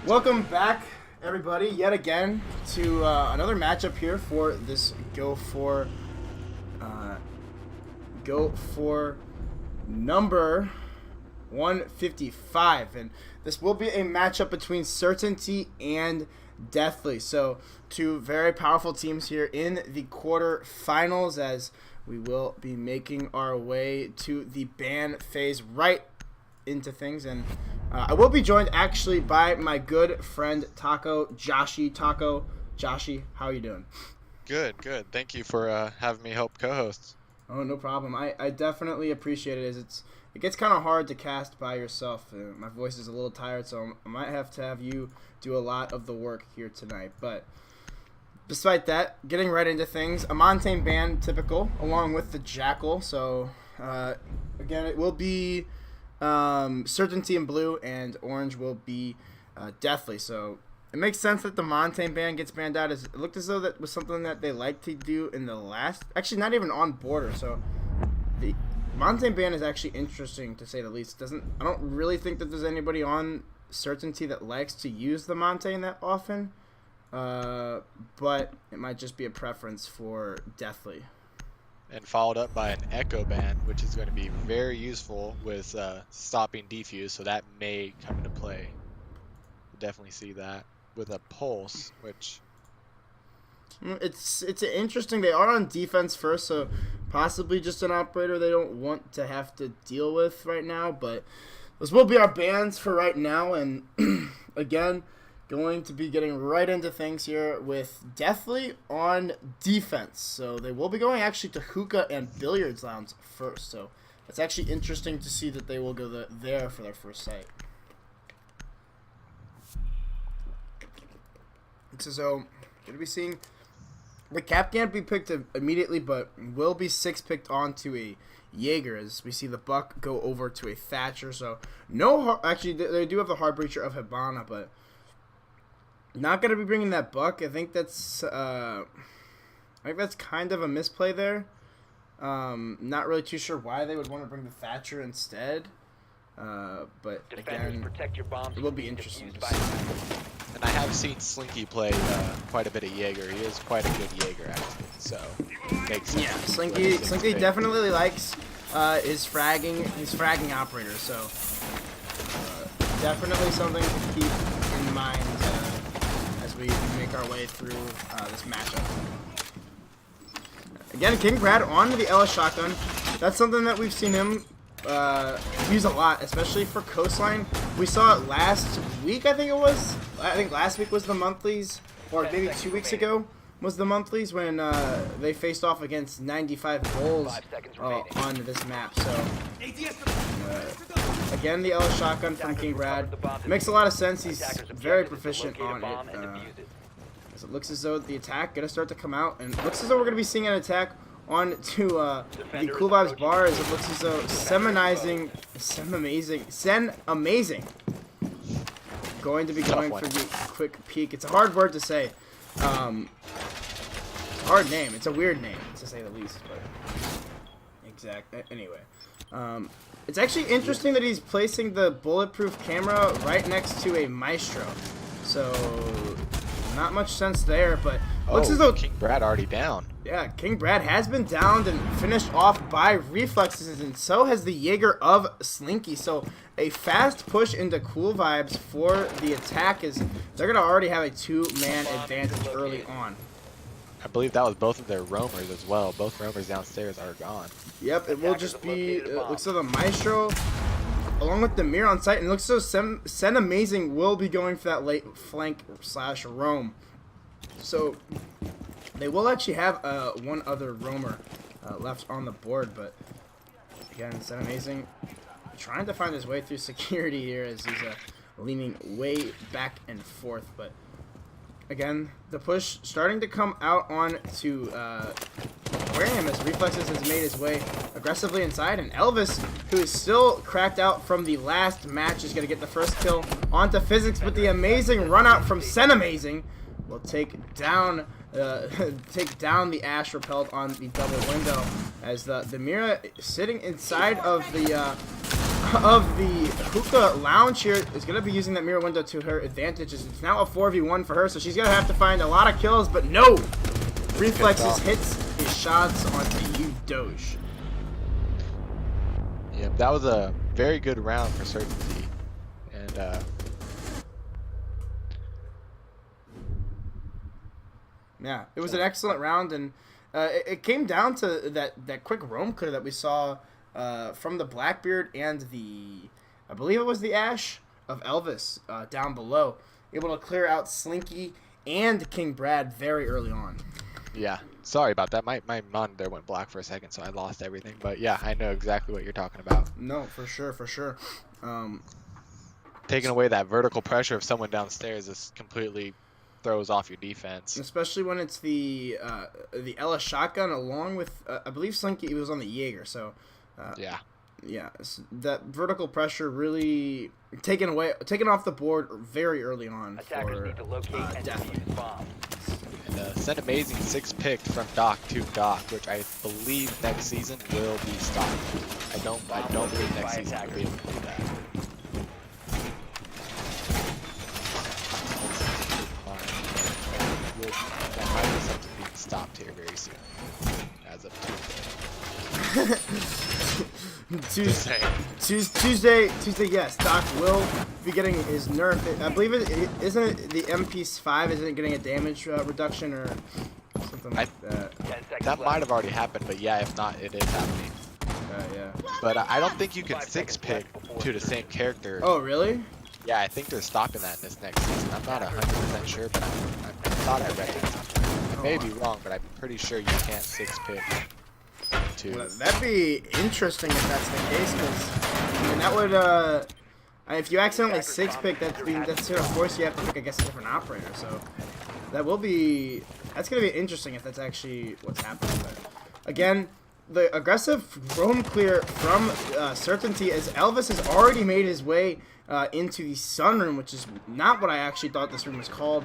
Welcome back, everybody, yet again to another matchup here for this Go4 number 155, and this will be a matchup between Certainty and Deathly. So two very powerful teams here in the quarterfinals, as we will be making our way to the ban phase right into things. And I will be joined actually by my good friend Taco Joshi. Joshi, how are you doing? Good. Thank you for having me help co-host. Oh, no problem. I definitely appreciate it. It gets kind of hard to cast by yourself. My voice is a little tired, so I might have to have you do a lot of the work here tonight. But despite that, getting right into things, a Montaigne ban, typical, along with the Jackal. So again, it will be Certainty in blue, and orange will be Deathly. So it makes sense that the Montaigne ban gets banned out. It looked as though that was something that they liked to do in the last, actually not even on border. So the Montaigne ban is actually interesting, to say the least. I don't really think that there's anybody on Certainty that likes to use the Montaigne that often, but it might just be a preference for Deathly. And followed up by an Echo ban, which is going to be very useful with stopping defuse, so that may come into play. We'll definitely see that with a Pulse, which... It's interesting. They are on defense first, so possibly just an operator they don't want to have to deal with right now. But those will be our bans for right now. And again, going to be getting right into things here with Deathly on defense. So they will be going actually to Hookah and Billiards Lounge first. So it's actually interesting to see that they will go there for their first site. So going to be seeing... The cap can't be picked immediately, but will be 6 picked onto a Jaeger, as we see the Buck go over to a Thatcher. So no, actually they do have the Hard Breacher of Hibana, but not going to be bringing that Buck. I think that's kind of a misplay there. Not really too sure why they would want to bring the Thatcher instead. But again, it will be interesting to see. And I have seen Slinky play quite a bit of Jaeger. He is quite a good Jaeger, actually. So makes sense. Yeah, Slinky definitely likes his fragging operator. So definitely something to keep in mind as we make our way through this matchup. Again, King Brad on the LS shotgun. That's something that we've seen him use a lot, especially for Coastline. We saw it last week, I think it was. I think last week was the monthlies, or maybe 2 weeks ago was the monthlies, when they faced off against 95 Bulls on this map. So again, the LS shotgun from King Brad makes a lot of sense. He's very proficient on it. So it looks as though the attack gonna start to come out, and it looks as though we're gonna be seeing an attack on to the Cool Vibes bars. It looks as though Sen Amazing going to be going for the quick peek. It's a hard word to say. It's a hard name. It's a weird name, to say the least. But anyway, it's actually interesting that he's placing the bulletproof camera right next to a Maestro. So not much sense there, but looks as though King Brad already down. Yeah, King Brad has been downed and finished off by reflexes, and so has the Jaeger of Slinky. So a fast push into Cool Vibes for the attack, is they're going to already have a 2-man advantage early on. I believe that was both of their roamers as well. Both roamers downstairs are gone. Yep, it will just be, looks like the Maestro along with the Mirror on site, and looks so Sen Amazing will be going for that late flank / roam. So they will actually have one other roamer left on the board, but again, it's amazing. Trying to find his way through security here as he's leaning way back and forth, but again, the push starting to come out on to Aquarium as Reflexes has made his way aggressively inside, and Elvis, who is still cracked out from the last match, is going to get the first kill onto Physics, but the amazing run out from Senamazing will take down the Ash repelled on the double window as the Mira sitting inside of the hookah lounge here is going to be using that mirror window to her advantage. It's now a 4v1 for her, so she's going to have to find a lot of kills, but no! Reflexes hits his shots onto you, Doge. Yep, that was a very good round for Certainty. And, yeah, it was an excellent round, and it came down to that quick roam clear that we saw from the Blackbeard and I believe it was the Ash of Elvis down below, able to clear out Slinky and King Brad very early on. yeah, sorry about that. My monitor went black for a second, so I lost everything. But yeah, I know exactly what you're talking about. No, for sure. Taking away that vertical pressure of someone downstairs is completely throws off your defense. Especially when it's the Ella shotgun along with I believe Slinky was on the Jaeger, so yeah, that vertical pressure really taken off the board very early on. Attackers need to locate and defuse the bomb. And send amazing 6 picked from Doc to Doc, which I believe next season will be stopped. I don't believe next season will be able to do that. That might be something being stopped here very soon, as of Tuesday. Tuesday, yes. Doc will be getting his nerf. I believe isn't it the MP5 isn't getting a damage reduction or something like that. That might have already happened, but yeah, if not, it is happening. Yeah. But I don't think you can 6-pick to the same character. Oh, really? Yeah, I think they're stopping that in this next season. I'm not 100% sure, but I thought I read it. I may be wrong, but I'm pretty sure you can't 6-pick to. Well, that'd be interesting if that's the case, because I mean that would if you accidentally 6-pick, that's gonna force you to have to pick, I guess, a different operator. So that's gonna be interesting if that's actually what's happening. But again, the aggressive roam clear from Certainty as Elvis has already made his way into the sunroom, which is not what I actually thought this room was called,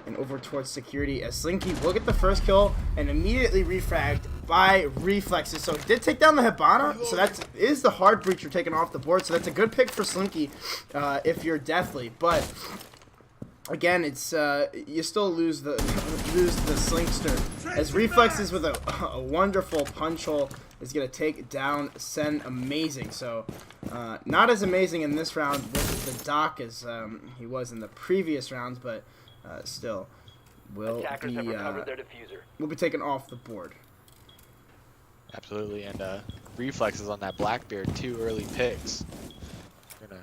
and over towards security as Slinky will get the first kill and immediately refragged by Reflexes. So he did take down the Hibana, so that is the hard breacher taken off the board, so that's a good pick for Slinky if you're deathly. But again, it's you still lose the Slinkster as Reflexes with a wonderful punch hole is going to take down Sen Amazing. So not as amazing in this round with the Doc as he was in the previous rounds, but still will be taken off the board. Absolutely, and Reflexes on that Blackbeard, 2 early picks. Gonna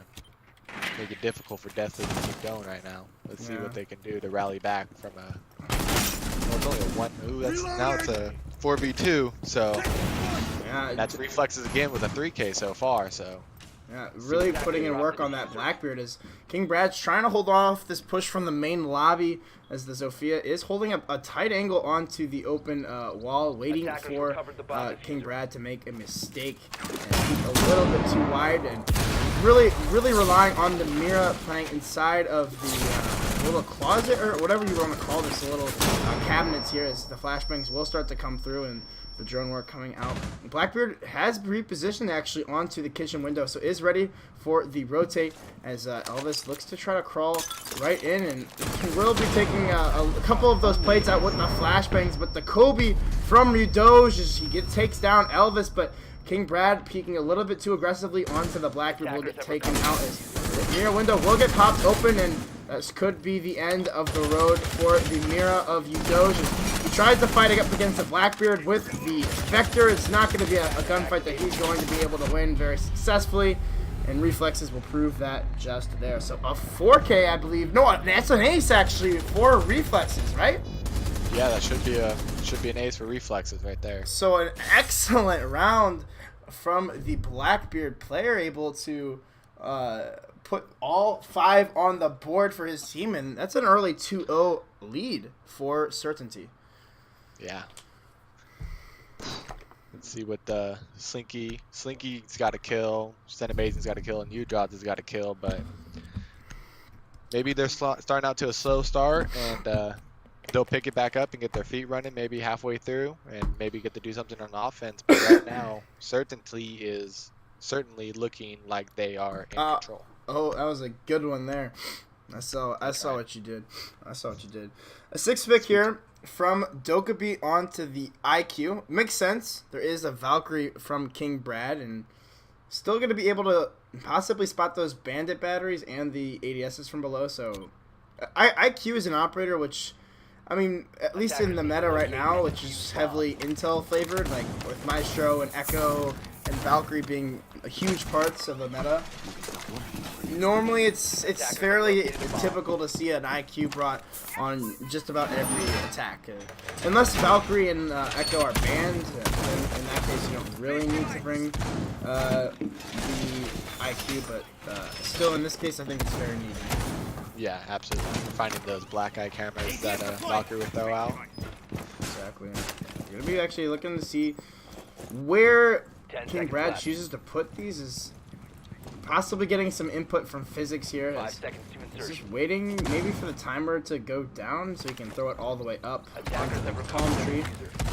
make it difficult for Deathly to keep going right now. Let's see what they can do to rally back from a. Well, it's only a 1. Ooh, now it's a 4v2. So yeah, that's Reflexes again with a 3K so far. So yeah, really putting in work on that Blackbeard as King Brad's trying to hold off this push from the main lobby as the Zofia is holding up a tight angle onto the open wall, waiting for King Brad to make a mistake and keep a little bit too wide, and really relying on the Mira playing inside of the little closet or whatever you want to call this, little cabinets here as the flashbangs will start to come through and the drone work coming out. Blackbeard has repositioned actually onto the kitchen window, so is ready for the rotate as Elvis looks to try to crawl right in, and he will be taking a couple of those plates out with the flashbangs, but the Kobe from Rudoge as he takes down Elvis, but King Brad peeking a little bit too aggressively onto the Blackbeard will get taken out as the Mira window will get popped open, and this could be the end of the road for the Mira of Udoge. He tries to fight up against the Blackbeard with the Vector. It's not going to be a gunfight that he's going to be able to win very successfully. and reflexes will prove that just there. So a 4K, I believe. No, that's an ace actually for reflexes, right? Yeah, that should be an ace for reflexes right there. So an excellent round from the Blackbeard player, able to put all 5 on the board for his team, and that's an early 2-0 lead for certainty. Yeah. Let's see what the Slinky's got to kill, Sten Amazing's got to kill, and U-Jobs has got to kill, but maybe they're starting out to a slow start, and they'll pick it back up and get their feet running maybe halfway through, and maybe get to do something on offense. But right now, certainty is certainly looking like they are in control. Oh, that was a good one there. I saw what you did. I saw what you did. A 6th pick here from Dokkaebi onto the IQ. Makes sense. There is a Valkyrie from King Brad, and still going to be able to possibly spot those bandit batteries and the ADSs from below. So IQ is an operator which, I mean, at least in the meta right now, which is heavily Intel flavored, like with Maestro and Echo and Valkyrie being huge parts of the meta. Normally, it's fairly typical to see an IQ brought on just about every attack, unless Valkyrie and Echo are banned. Then in that case, you don't really need to bring the IQ, but still, in this case, I think it's very needed. Yeah, absolutely. Finding those black eye cameras that Valkyrie would throw out. Exactly. We're gonna be actually looking to see where King Brad chooses to put these. Is possibly getting some input from physics here. 5 seconds to He's insertion. just waiting maybe for the timer to go down so he can throw it all the way up onto the palm tree.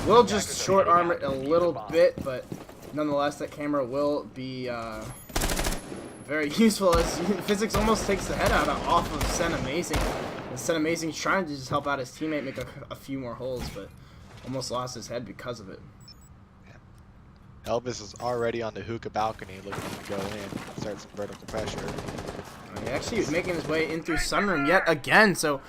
We'll just short arm it a little bit, but nonetheless that camera will be very useful, as physics almost takes the head out off of Sen Amazing. And Sen Amazing's trying to just help out his teammate make a few more holes, but almost lost his head because of it. Elvis is already on the hookah balcony looking to go in, start some vertical pressure. He actually is making his way in through Sunroom yet again, so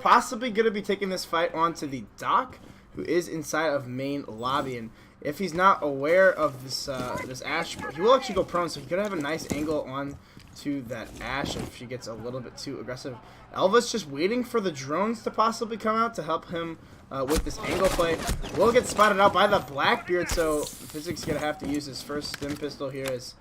possibly gonna be taking this fight onto the Doc, who is inside of main lobby. And if he's not aware of this this Ashe, he will actually go prone, so he's gonna have a nice angle on to that Ashe if she gets a little bit too aggressive. Elvis just waiting for the drones to possibly come out to help him with this angle play. Will get spotted out by the Blackbeard, so Physics gonna have to use his first stim pistol here. As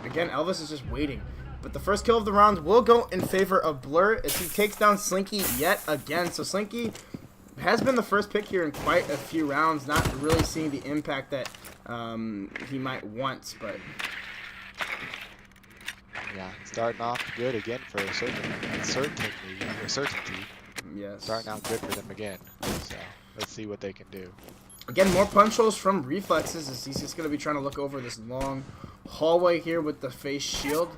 again, Elvis is just waiting. But the first kill of the round will go in favor of Blur as he takes down Slinky yet again. So Slinky has been the first pick here in quite a few rounds, not really seeing the impact that he might want, but yeah, starting off good again for certainty. yes. Starting out good for them again. So let's see what they can do. Again, more punch holes from Reflexes as he's just going to be trying to look over this long hallway here with the face shield.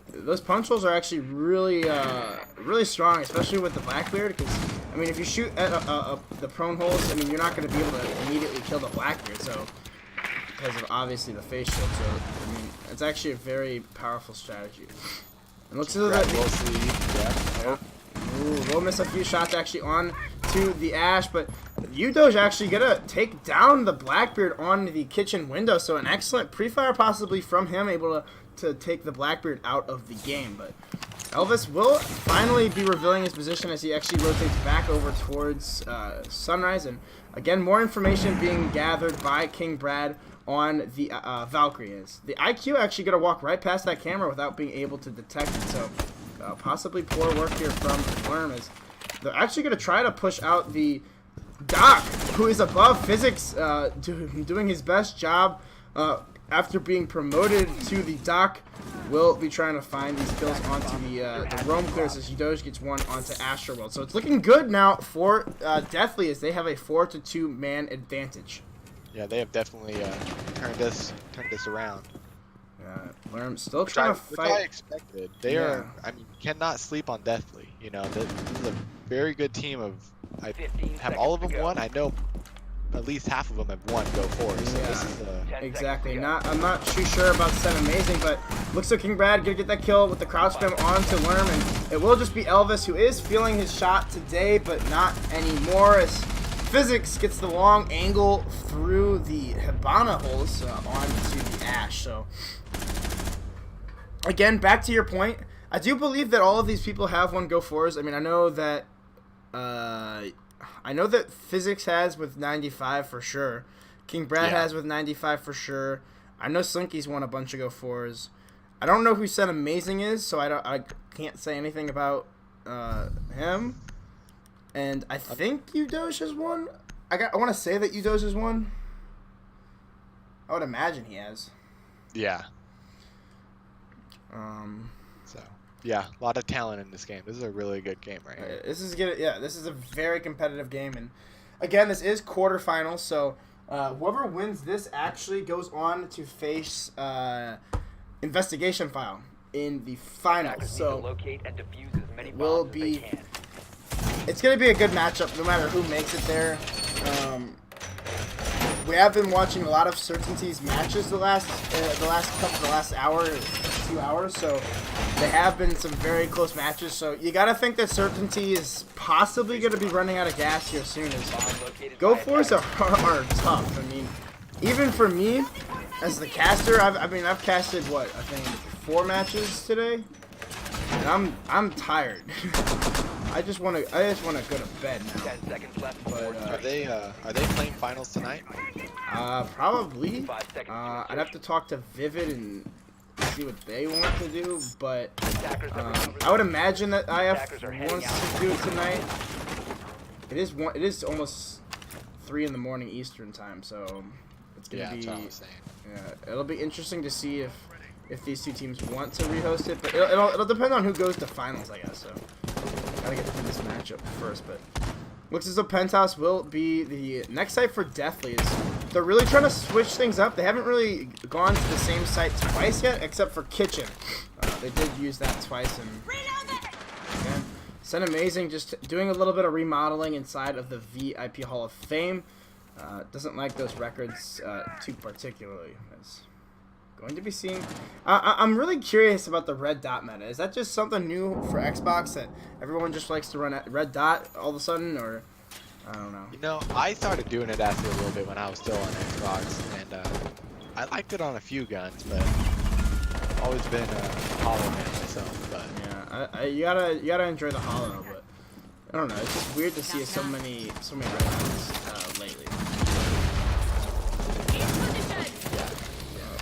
Those punch holes are actually really really strong, especially with the Blackbeard, because I mean, if you shoot at the prone holes, I mean, you're not going to be able to immediately kill the Blackbeard, so because of obviously the face shield. So I mean, it's actually a very powerful strategy. And looks as though We'll see. Yeah. we'll miss a few shots actually on to the Ashe, but Udo's actually gonna take down the Blackbeard on the kitchen window. So an excellent pre-fire possibly from him, able to take the Blackbeard out of the game. But Elvis will finally be revealing his position as he actually rotates back over towards Sunrise. And again, more information being gathered by King Brad on the Valkyrie. Is the IQ actually gonna walk right past that camera without being able to detect it? So possibly poor work here from Worm, as they're actually gonna try to push out the Doc, who is above Physics, doing his best job after being promoted to the Doc. Will be trying to find these kills onto the roam clears as Udoge gets one onto Astroworld. So it's looking good now for Deathly, as they have a 4-to-2 man advantage. Yeah, they have definitely turned this around. Worm still trying to fight. Which I expected. They are. I mean, cannot sleep on Deathly. You know, this is a very good team of. I have all of them won. I know at least half of them have won Go4. So this is exactly. I'm not too sure about Sen Amazing, but looks like King Brad gonna get that kill with the crouch spam onto Worm, and it will just be Elvis, who is feeling his shot today, but not anymore, as Physics gets the long angle through the Hibana holes onto the Ashe. So again, back to your point, I do believe that all of these people have won Go4s. I mean, I know that Physics has with 95 for sure. King Brad has with 95 for sure. I know Slinky's won a bunch of Go4s. I don't know who Sen Amazing is, so I can't say anything about him. And I think Udoge has won. I want to say that Udoge has won. I would imagine he has. Yeah. So yeah, a lot of talent in this game. This is a really good game right here. This is good. Yeah, this is a very competitive game, and again, this is quarterfinals. So whoever wins this actually goes on to face Investigation File in the finals. So locate and defuse as many it will bombs as they be. can. It's going to be a good matchup no matter who makes it there. We have been watching a lot of Certainty's matches the last hour, 2 hours, so they have been some very close matches. So you got to think that Certainty is possibly going to be running out of gas here soon. As Go4s are tough. I mean, even for me as the caster, I've casted what, I think 4 matches today, and I'm tired. I just want to go to bed now. 10 seconds left. But, Are they playing finals tonight? Probably. 5 seconds to I'd have to talk to Vivid and see what they want to do, but I would imagine that IF wants to do it tonight. It is almost 3 in the morning Eastern time, so it's gonna be. That's what I was saying. Yeah, it'll be interesting to see if these 2 teams want to rehost it, but it'll depend on who goes to finals, I guess. So gotta get through this matchup first, but looks as though Penthouse will be the next site for Deathly. They're really trying to switch things up. They haven't really gone to the same site twice yet, except for Kitchen. They did use that twice, and again, Sen Amazing just doing a little bit of remodeling inside of the VIP Hall of Fame. Doesn't like those records too particularly. It's going to be seen. I'm really curious about the red dot meta. Is that just something new for Xbox that everyone just likes to run at red dot all of a sudden, or I don't know. You know, I started doing it after a little bit when I was still on Xbox, and I liked it on a few guns, but I've always been a hollow man myself. But yeah, you gotta enjoy the hollow, but I don't know. It's just weird to see so many red dots lately.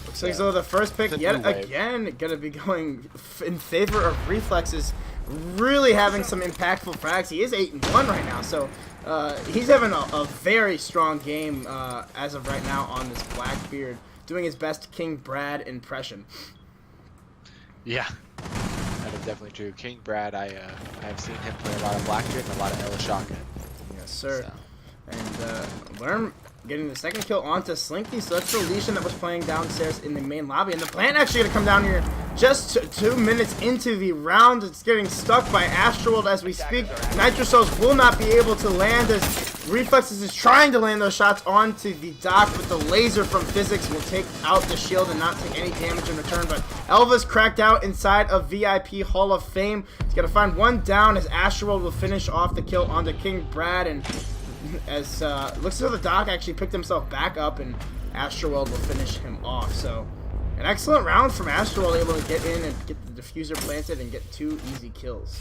Looks like so the first pick yet again gonna be going in favor of Reflexes, really having some impactful frags. He is 8-1 right now, so he's having a very strong game as of right now on this Blackbeard, doing his best King Brad impression. yeah, that is definitely true. King Brad, I've seen him play a lot of Blackbeard and a lot of Ella Shotgun. Yes, sir. So. And Lerm getting the second kill onto Slinky, so that's the Legion that was playing downstairs in the main lobby. And the plant actually going to come down here just 2 minutes into the round. It's getting stuck by Astroworld as we speak. Nitro Cells will not be able to land as Reflexes is trying to land those shots onto the dock, but the laser from Physics will take out the shield and not take any damage in return. But Elva's cracked out inside of VIP Hall of Fame. He's going to find one down as Astroworld will finish off the kill onto King Brad, and as looks as though the Doc actually picked himself back up, and Astroworld will finish him off. So an excellent round from Astroworld, able to get in and get the diffuser planted and get 2 easy kills.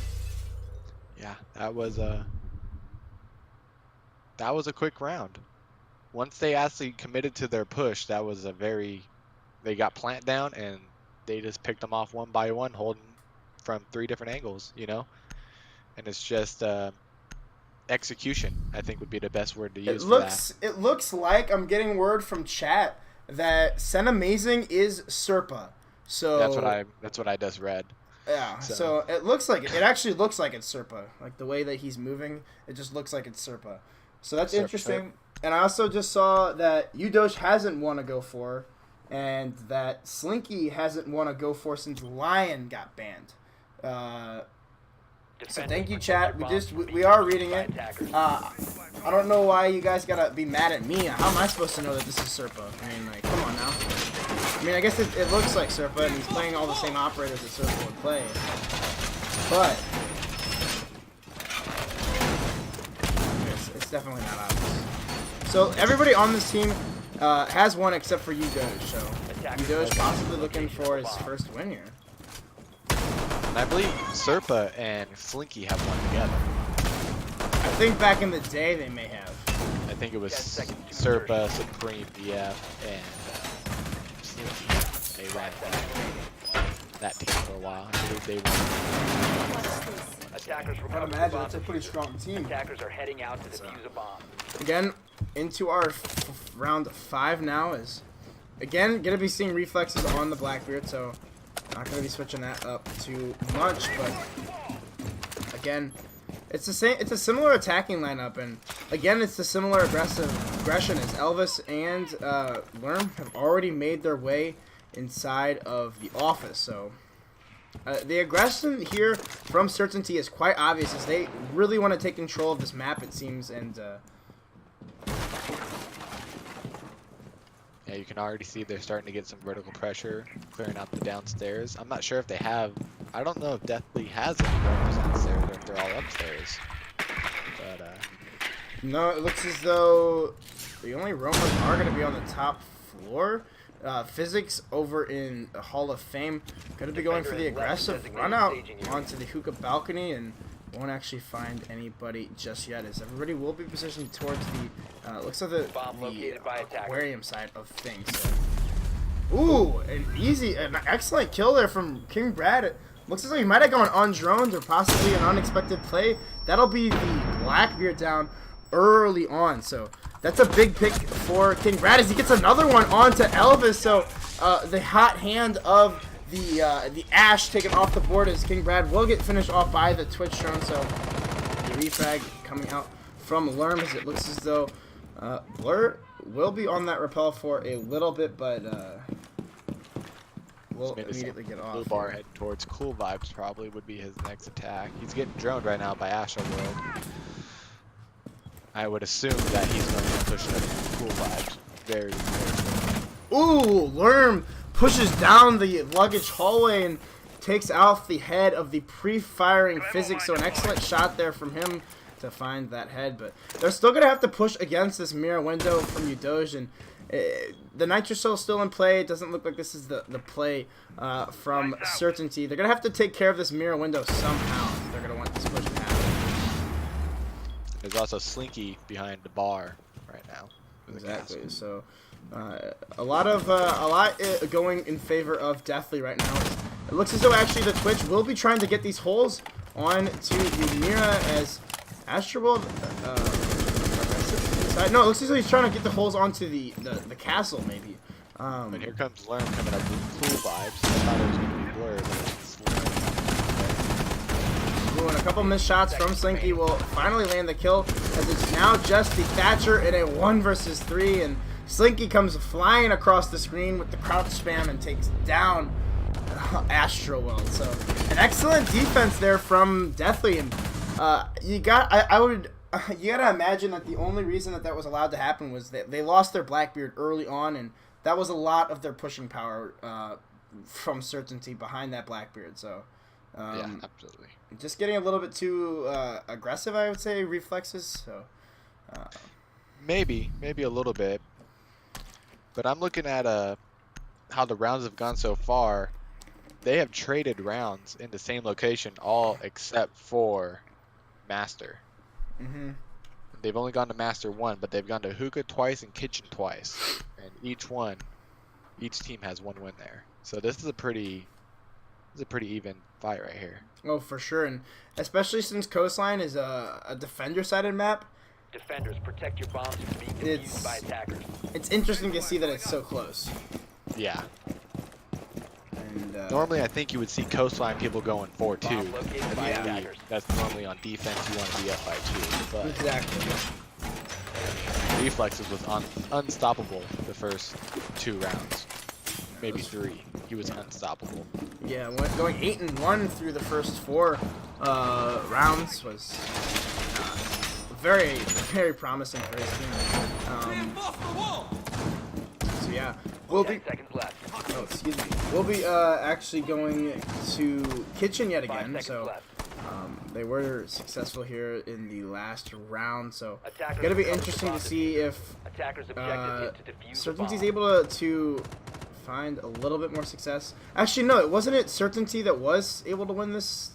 Yeah, that was a quick round. Once they actually committed to their push, that was they got plant down and they just picked them off one by one, holding from 3 different angles, you know? And it's just execution, I think, would be the best word to use for that. It looks like I'm getting word from chat that Sen Amazing is Serpa. So that's what I just read. Yeah, so it actually looks like it's Serpa. Like the way that he's moving, it just looks like it's Serpa. So that's interesting. And I also just saw that Udoge hasn't won a Go4, and that Slinky hasn't won a Go4 since Lion got banned. So thank you, chat. We are reading it. I don't know why you guys gotta be mad at me. How am I supposed to know that this is Serpa? I mean, like, come on now. I mean, I guess it looks like Serpa, and he's playing all the same operators that Serpa would play. But it's definitely not obvious. So everybody on this team has won except for Udoge. So Udoge possibly looking for his first win here. And I believe Serpa and Slinky have one together. I think back in the day they may have. I think it was 10 seconds to Serpa, Supreme, BF, and Slinky. They ran that team for a while. I believe they won. Attackers I'd recover the imagine bomb it's a pretty diffuser. strong team. Attackers are heading out to defuse a bomb. Again, into our round 5 now is, again, going to be seeing reflexes on the Blackbeard, so not going to be switching that up too much, but again, it's the same. It's a similar attacking lineup, and again, it's the similar aggression as Elvis and Worm have already made their way inside of the office, so the aggression here from Certainty is quite obvious as they really want to take control of this map, it seems, and yeah, you can already see they're starting to get some vertical pressure, clearing out the downstairs. I'm not sure if they have, I don't know if Deathly has any roamers downstairs or if they're all upstairs. But, no, it looks as though the only roamers are going to be on the top floor. Physics over in the Hall of Fame going to be going for the aggressive run out onto the hookah balcony and won't actually find anybody just yet, as everybody will be positioned towards the looks like the aquarium side of things. So. Ooh, an excellent kill there from King Brad. It looks as though he might have gone undroned or possibly an unexpected play. That'll be the Blackbeard down early on, so that's a big pick for King Brad as he gets another one onto Elvis. So the hot hand of the Ash taken off the board as King Brad will get finished off by the Twitch drone. So the refrag coming out from Lerm as it looks as though Blur will be on that rappel for a little bit, but we'll immediately get off. Blue bar heading towards Cool Vibes probably would be his next attack. He's getting droned right now by Asha World. I would assume that he's going to push Cool Vibes very, very Ooh, Lerm pushes down the luggage hallway and takes out the head of the pre-firing Physics, so an excellent shot there from him to find that head, but they're still going to have to push against this mirror window from Udoge, and the Nitro Soul is still in play. It doesn't look like this is the play from Certainty. They're going to have to take care of this mirror window somehow. They're going to want this push to happen. There's also Slinky behind the bar right now. Exactly. So a lot going in favor of Deathly right now. It looks as though actually the Twitch will be trying to get these holes on to the Mira as Astroworld. No, it looks as though he's trying to get the holes onto the castle maybe. And here comes Lerm coming up with Cool Vibes. I thought it was going to be Blur, but it's Lerm. Ooh, and a couple missed shots from Slinky will finally land the kill as it's now just the Thatcher in a 1 versus 3, and Slinky comes flying across the screen with the crouch spam and takes down Astroworld. So an excellent defense there from Deathly, and you gotta imagine that the only reason that was allowed to happen was that they lost their Blackbeard early on, and that was a lot of their pushing power from Certainty behind that Blackbeard. So yeah, absolutely. Just getting a little bit too aggressive, I would say, reflexes. So maybe a little bit, but I'm looking at how the rounds have gone so far. They have traded rounds in the same location, all except for Master. Mm-hmm. They've only gone to Master 1, but they've gone to Hookah twice and Kitchen twice, and each team has 1 win there. So this is a pretty even fight right here. Oh, for sure, and especially since Coastline is a defender-sided map. Defenders, protect your bombs from being defused by attackers. It's interesting to see that it's so close. Yeah. And normally, I think you would see Coastline people going 4-2. Bomb located by attackers. That's normally on defense. You want to be up by 2. But exactly. Reflexes was unstoppable the first 2 rounds, maybe 3. He was unstoppable. Yeah, going 8-1 through the first 4 rounds was very, very promising for his team. So yeah, we'll be. 10 seconds left. Oh, excuse me. We'll be actually going to Kitchen yet 5 again. seconds So left. they were successful here in the last round. So Attackers gonna be recover interesting the to bomb see if Attackers objective is to defuse the Certainty's bomb. able to find a little bit more success. Actually, no, it wasn't it Certainty that was able to win this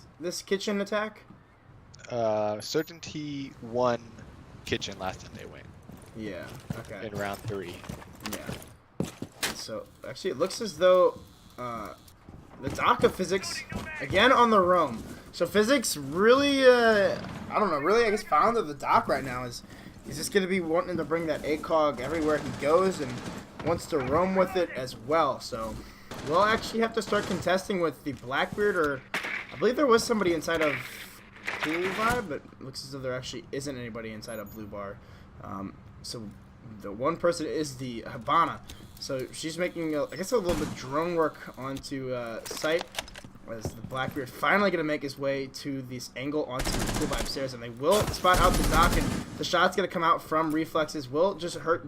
kitchen attack? Certainty won kitchen last time they went Yeah. Okay. in round 3. Yeah. So actually, it looks as though the dock of Physics again on the roam. So Physics really, I don't know, really I guess found that the dock right now is just going to be wanting to bring that ACOG everywhere he goes and wants to roam with it as well. So we'll actually have to start contesting with the Blackbeard, or I believe there was somebody inside of Blue Bar, but it looks as though there actually isn't anybody inside of Blue Bar. So the one person is the Habana. So she's making, I guess, a little bit of drone work onto site, as the Blackbeard finally going to make his way to this angle onto the pool by upstairs, and they will spot out the dock, and the shot's going to come out from Reflexes. Will just hurt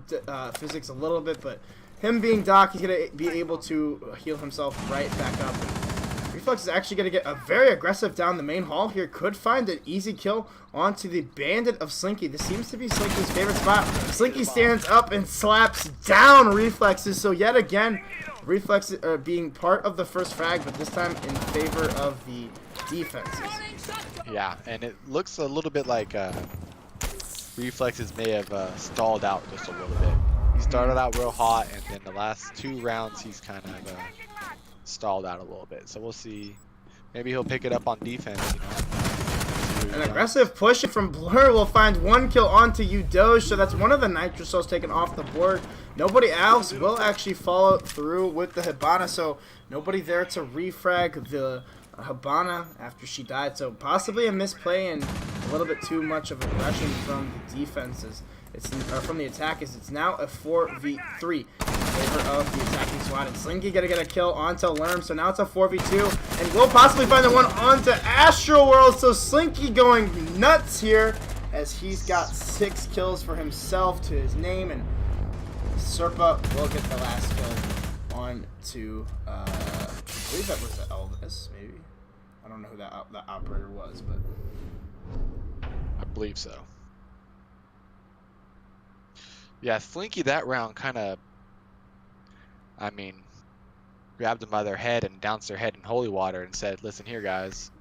Physics a little bit, but him being Doc, he's going to be able to heal himself right back up. And Reflex is actually going to get a very aggressive down the main hall here. Could find an easy kill onto the Bandit of Slinky. This seems to be Slinky's favorite spot. Slinky stands up and slaps down Reflexes. So yet again, Reflexes are being part of the first frag, but this time in favor of the defenses. Yeah, and it looks a little bit like Reflexes may have stalled out just a little bit. He started out real hot, and then the last 2 rounds he's kind of stalled out a little bit. So we'll see. Maybe he'll pick it up on defense, you know. An aggressive push from Blur will find 1 kill onto Udoge, so that's one of the Nitro Cells taken off the board. Nobody else will actually follow through with the Habana, so nobody there to refrag the Habana after she died. So possibly a misplay and a little bit too much of aggression from the defenses. From the attackers. It's now a 4v3 in favor of the attacking squad. And Slinky gonna get a kill onto Lerm, so now it's a 4v2. And we'll possibly find the one onto Astro World. So Slinky going nuts here as he's got 6 kills for himself to his name. And Serpa will get the last kill on to, I believe that was the Elvis, maybe. I don't know who that operator was, but I believe so. Yeah, Slinky that round kind of, I mean, grabbed them by their head and doused their head in holy water and said, "Listen here, guys,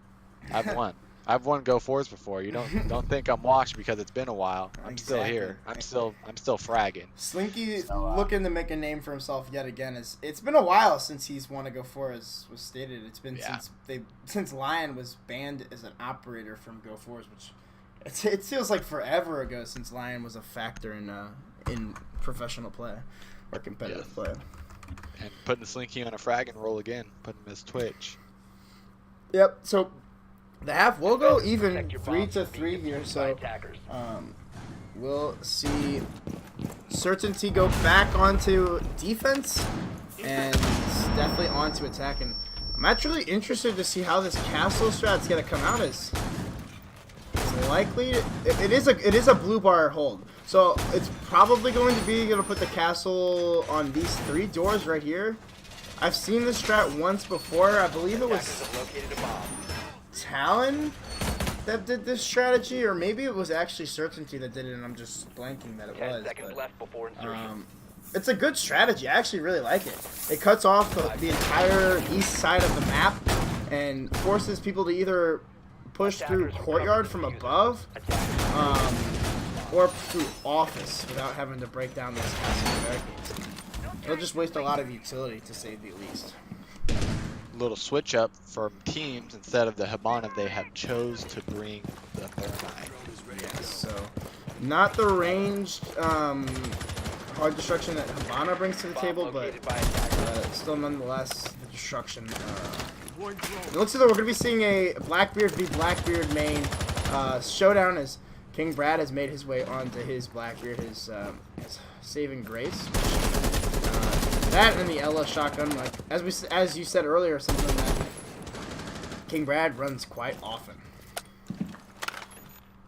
I've won. I've won Go4s before. You don't think I'm washed because it's been a while. I'm still here. I'm still fragging." Slinky looking to make a name for himself yet again. It's been a while since he's won a Go4, as was stated. It's been since Lion was banned as an operator from Go4s, which it feels like forever ago since Lion was a factor in professional play or competitive play. And putting Slinky on a frag and roll again, putting him as Twitch. Yep. So the half will go even 3-3 here. So we'll see Certainty go back onto defense and definitely onto attack. And I'm actually interested to see how this castle strat's gonna come out. As it's likely it is a blue bar hold. So it's probably going to be going to put the castle on these 3 doors right here. I've seen this strat once before. I believe it was Talon that did this strategy, or maybe it was actually Certainty that did it, and I'm just blanking that it was. But, it's a good strategy. I actually really like it. It cuts off the entire east side of the map and forces people to either push through courtyard from above, or through office without having to break down those castle barricades. It'll just waste a lot of utility, to say the least. Little switch up from teams. Instead of the Habana, they have chose to bring the Thermite. Yes, so not the ranged hard destruction that Habana brings to the table, but still nonetheless the destruction. It looks as though we're going to be seeing a Blackbeard v Blackbeard main showdown, as King Brad has made his way onto his Blackbeard, his saving grace. That and the Ella shotgun, like as you said earlier, something that King Brad runs quite often.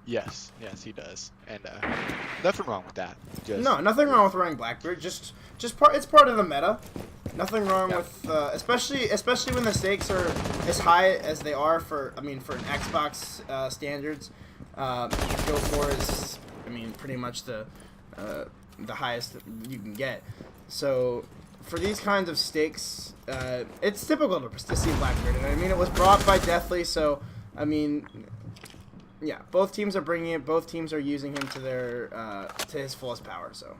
Yes, he does, and nothing wrong with that. No, nothing wrong with running Blackbeard. Just part. It's part of the meta. Nothing wrong with, especially when the stakes are as high as they are for an Xbox standards. Go4 is, pretty much the highest you can get. So for these kinds of stakes, it's typical to see Blackbeard. And I mean, it was brought by Deathly, so I mean, yeah, both teams are bringing it. Both teams are using him to their to his fullest power. So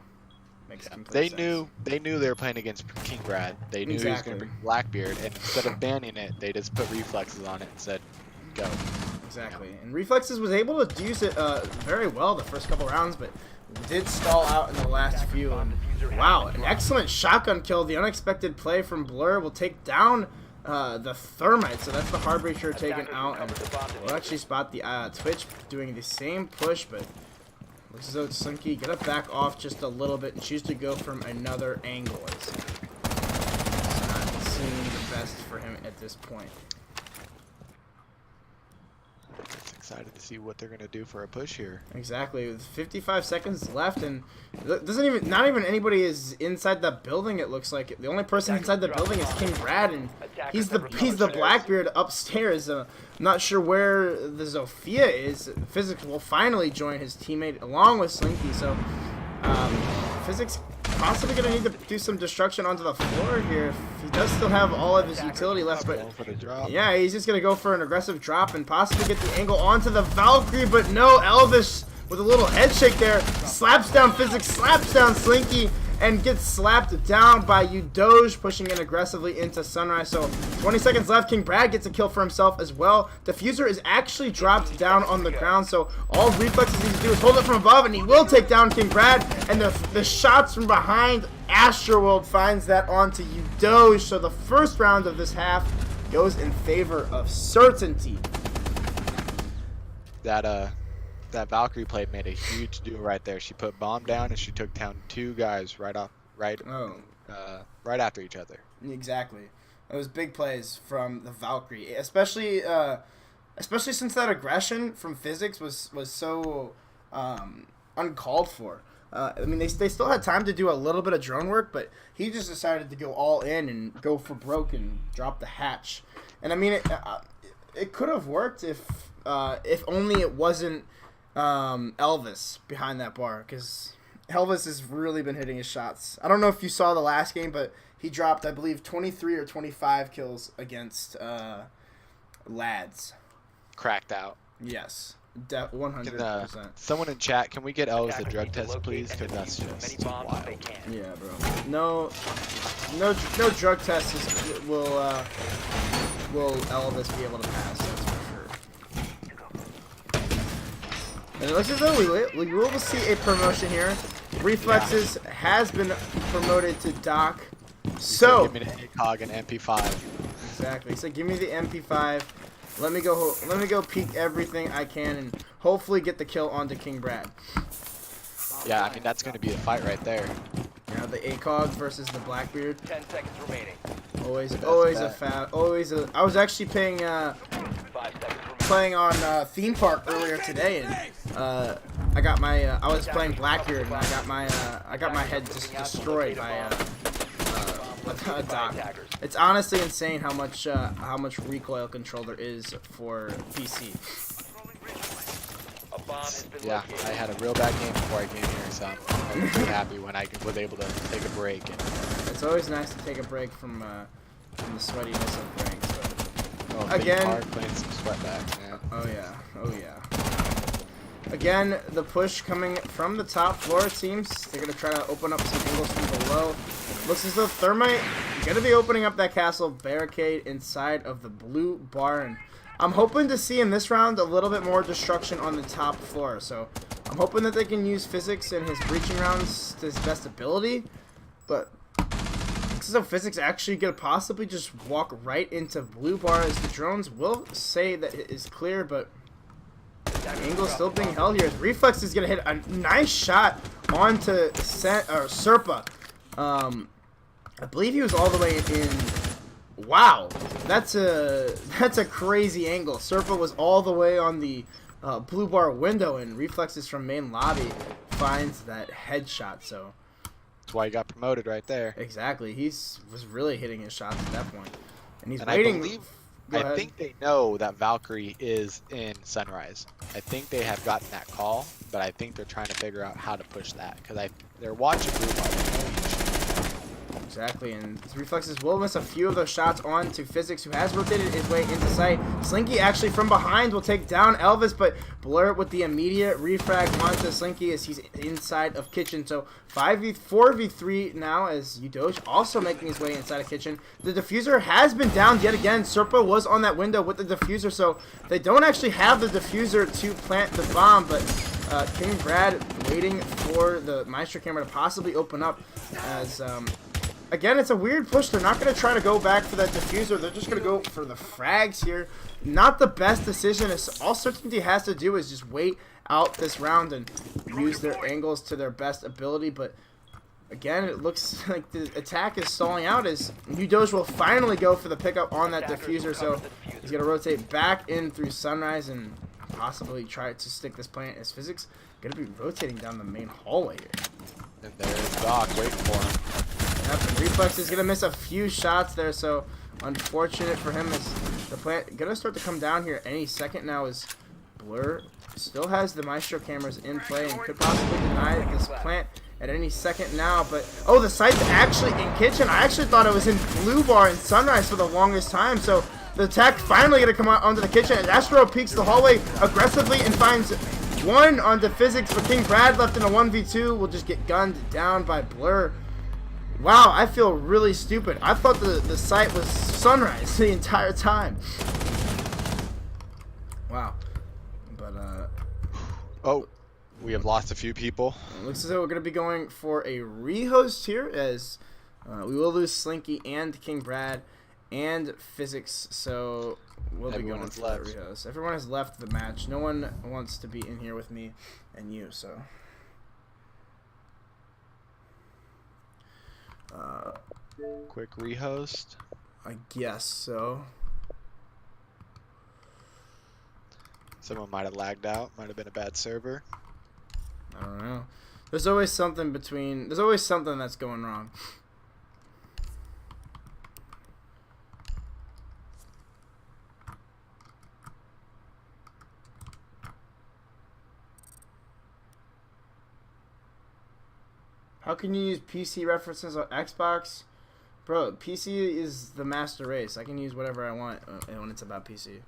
makes complete sense. They knew they were playing against King Brad. They knew he was going to bring Blackbeard, and instead of banning it, they just put reflexes on it and said, "Go." Exactly, and Reflexes was able to use it very well the first couple rounds, but did stall out in the last few. And wow, an excellent shotgun kill. The unexpected play from Blur will take down the Thermite, so that's the Harbreacher taken out, and we'll actually spot the Twitch doing the same push, but looks as though Slinky gonna back off just a little bit and choose to go from another angle. It's not seeming the best for him at this point. Excited to see what they're gonna do for a push here. Exactly, with 55 seconds left, and not even anybody is inside the building. It looks like the only person inside the building is King Brad, and he's the Blackbeard upstairs. I'm not sure where the Zofia is. Physics will finally join his teammate along with Slinky, so Physics possibly gonna need to do some destruction onto the floor here. He does still have all of his utility left, but yeah, he's just gonna go for an aggressive drop and possibly get the angle onto the Valkyrie, but no, Elvis with a little head shake there, slaps down Physics, slaps down Slinky, and gets slapped down by Udoge, pushing in aggressively into Sunrise. So 20 seconds left. King Brad gets a kill for himself as well. Diffuser is actually dropped down on the ground, so all Reflexes need to do is hold it from above, and he will take down King Brad. And the shots from behind, Astroworld finds that onto Udoge. So the first round of this half goes in favor of Certainty. That Valkyrie play made a huge deal right there. She put bomb down and she took down two guys right after each other. Exactly. It was big plays from the Valkyrie, especially since that aggression from Physics was so uncalled for. I mean, they still had time to do a little bit of drone work, but he just decided to go all in and go for broke and drop the hatch. And I mean, it could have worked if only it wasn't Elvis behind that bar, because Elvis has really been hitting his shots. I don't know if you saw the last game, but he dropped, I believe, 23 or 25 kills against Lads. Cracked out. Yes, 100%. Someone in chat, can we get Elvis the drug test, please? Because that's just wild. Yeah, bro. No drug test will Elvis be able to pass. That's for sure. And it looks as though we will see a promotion here. Reflexes has been promoted to Doc. So give me the ACOG and MP5. Exactly. So give me the MP5. Let me go peek everything I can and hopefully get the kill onto King Brad. Yeah, I mean that's going to be a fight right there. Yeah, the ACOG versus the Blackbeard. 10 seconds remaining. Always a fat. I was actually playing on Theme Park earlier today, and I got my I was playing Blackbeard, and I got my head just destroyed by a Doc. It's honestly insane how much recoil control there is for PC. Yeah, I had a real bad game before I came here, so I'm really happy when I was able to take a break. It's always nice to take a break from the sweatiness of ranks. Oh, again, playing some sweatbacks, man. Oh yeah. Again, the push coming from the top floor, it seems. They're going to try to open up some angles from below. Looks as though Thermite going to be opening up that castle barricade inside of the blue barn. I'm hoping to see in this round a little bit more destruction on the top floor. So I'm hoping that they can use Physics in his breaching rounds to his best ability. But looks as though Physics actually going to possibly just walk right into blue bar, as the drones will say that it is clear, but angle still being held here. Reflex is going to hit a nice shot onto Serpa. I believe he was all the way in. Wow, that's a crazy angle. Serpa was all the way on the blue bar window, and Reflexes from main lobby finds that headshot. So that's why he got promoted right there. Exactly, was really hitting his shots at that point, and he's waiting. I think they know that Valkyrie is in Sunrise. I think they have gotten that call, but I think they're trying to figure out how to push that, because they're watching blue bar. Exactly, and his reflexes will miss a few of those shots on to Physics, who has rotated his way into sight. Slinky actually from behind will take down Elvis, but Blur with the immediate refrag onto Slinky as he's inside of Kitchen. So 4v3 now as Udoge also making his way inside of Kitchen. The diffuser has been downed yet again. Serpa was on that window with the diffuser, so they don't actually have the diffuser to plant the bomb, but King Brad waiting for the Maestro camera to possibly open up as... Again, it's a weird push. They're not going to try to go back for that diffuser. They're just going to go for the frags here. Not the best decision. All Certainty has to do is just wait out this round and use their angles to their best ability. But again, it looks like the attack is stalling out as Udoge will finally go for the pickup on that diffuser. So he's going to rotate back in through Sunrise and possibly try to stick this plant as Physics going to be rotating down the main hallway here. And there's Doc waiting for him. Yep, and Reflex is going to miss a few shots there, so unfortunate for him as the plant going to start to come down here any second now as Blur still has the Maestro cameras in play and could possibly deny this plant at any second now. But, oh, the site's actually in Kitchen. I actually thought it was in Blue Bar and Sunrise for the longest time, so the attack finally going to come out onto the Kitchen, and Astro peeks the hallway aggressively and finds one onto Physics, but King Brad left in a 1v2 will just get gunned down by Blur. Wow, I feel really stupid. I thought the site was Sunrise the entire time. Wow. But, oh, we have lost a few people. It looks as though we're going to be going for a rehost here as we will lose Slinky and King Brad and Physics, so we'll be going for that rehost. Everyone has left the match. No one wants to be in here with me and you, so... Quick rehost. I guess so. Someone might have lagged out. Might have been a bad server. I don't know. There's always something between. There's always something that's going wrong. How can you use PC references on Xbox? Bro, PC is the master race. I can use whatever I want when it's about PC.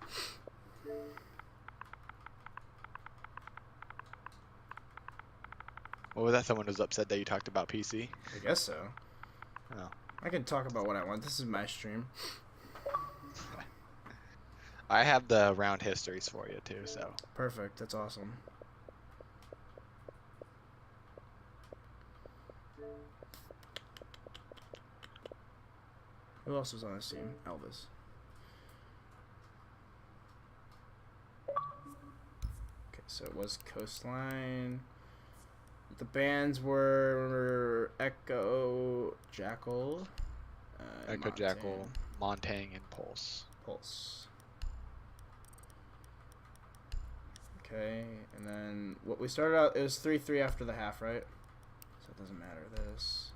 What was that? Someone was upset that you talked about PC? I guess so. Oh. I can talk about what I want. This is my stream. I have the round histories for you too, so. Perfect. That's awesome. Who else was on this team? Elvis. Okay, so it was Coastline. The bands were Echo, Jackal, Echo, Jackal, Montang, and Pulse. Pulse. Okay, and then what we started out, it was 3-3 after the half, right? So it doesn't matter. This.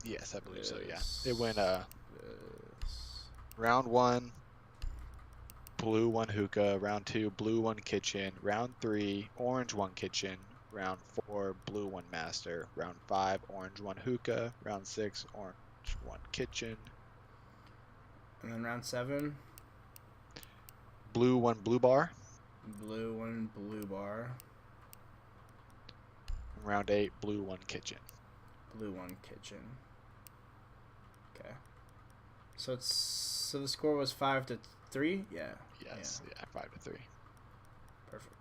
Yes, I believe so, yeah. This. It went, This. round 1, blue 1 hookah, round 2, blue 1 kitchen, round 3, orange 1 kitchen, round 4, blue 1 master, round 5, orange 1 hookah, round 6, orange 1 kitchen. And then round 7? Blue 1 blue bar. Blue 1 blue bar. Round 8, blue 1 kitchen. Blue 1 kitchen. Okay. So the score was 5-3? Yeah. Yes, yeah 5-3. Perfect.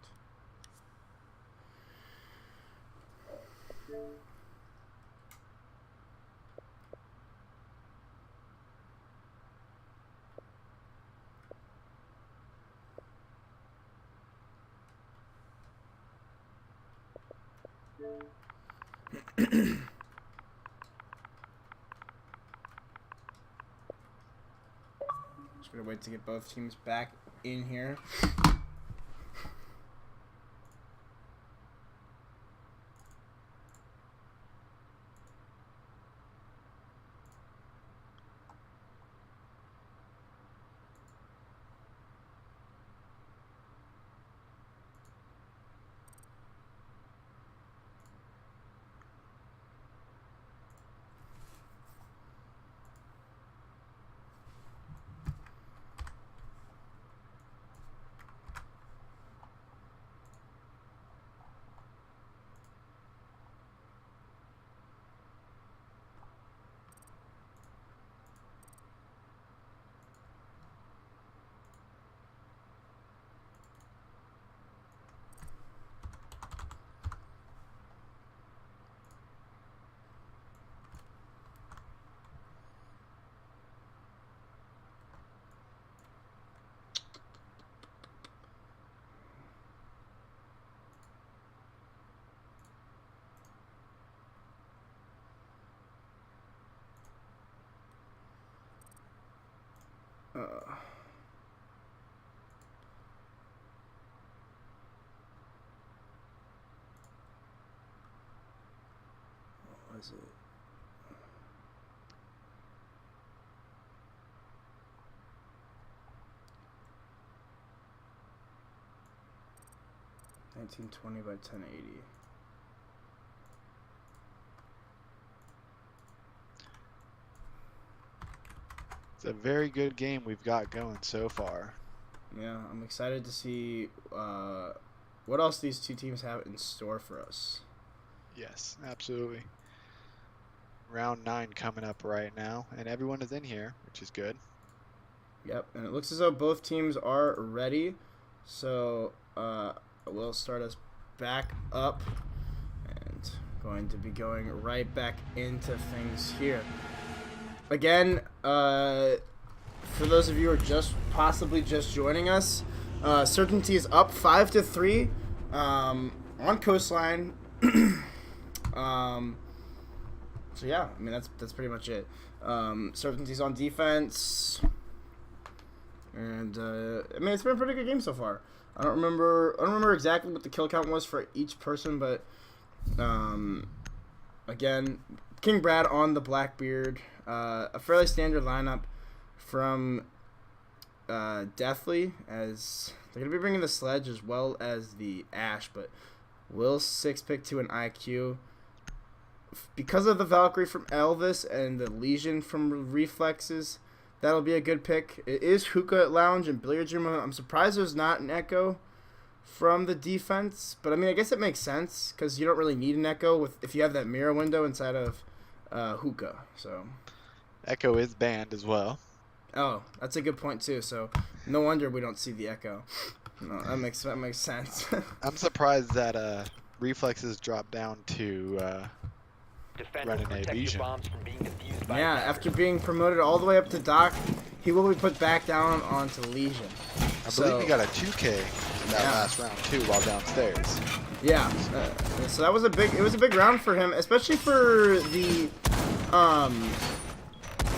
Just gonna wait to get both teams back in here. What was it? $1920 by 1080. It's a very good game we've got going so far. Yeah, I'm excited to see what else these two teams have in store for us. Yes, absolutely. Round 9 coming up right now, and everyone is in here, which is good. Yep, and it looks as though both teams are ready. So we'll start us back up and going to be going right back into things here. Again, for those of you who are just possibly just joining us, Certainty is up 5-3 on Coastline. So yeah, I mean that's pretty much it. Certainty's on defense, and I mean it's been a pretty good game so far. I don't remember exactly what the kill count was for each person, but again, King Brad on the Blackbeard. A fairly standard lineup from Deathly, as they're going to be bringing the Sledge as well as the Ash, but Will 6-pick to an IQ. Because of the Valkyrie from Elvis and the Legion from Reflexes, that'll be a good pick. It is Hookah Lounge and Billiards Room. I'm surprised there's not an Echo from the defense, but I mean, I guess it makes sense because you don't really need an Echo if you have that mirror window inside of Hookah, so... Echo is banned as well. Oh, that's a good point too. So no wonder we don't see the Echo. No, that makes sense. I'm surprised that Reflexes dropped down to running a Legion. Yeah, after being promoted all the way up to Doc, he will be put back down onto Legion. I believe he got a 2K in that last round too, while downstairs. Yeah, so that was a big round for him, especially for the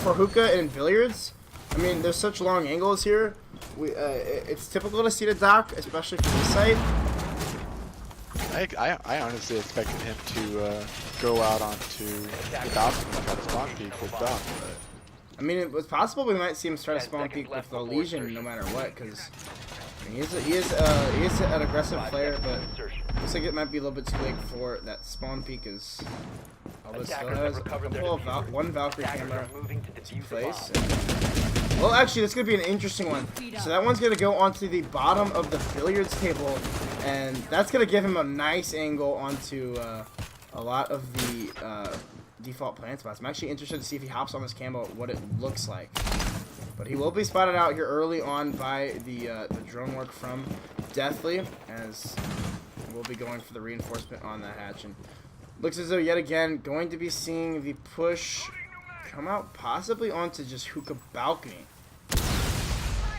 for Hookah and Billiards. I mean, there's such long angles here. It's typical to see the Doc, especially from the site. I honestly expected him to go out onto the balcony and try to spawn peek with Doc. I mean, it was possible we might see him try to spawn peek with the Legion no matter what, because he is an aggressive player, but looks like it might be a little bit too late for that spawn peek, as Elvis still has a couple of one Valkyrie camera in place. Well, actually, this is going to be an interesting one. So that one's going to go onto the bottom of the billiards table, and that's going to give him a nice angle onto a lot of the default plant spots. I'm actually interested to see if he hops on this camo, what it looks like. But he will be spotted out here early on by the drone work from Deathly, as we'll be going for the reinforcement on the hatch. And looks as though yet again going to be seeing the push come out possibly onto just Hookah balcony.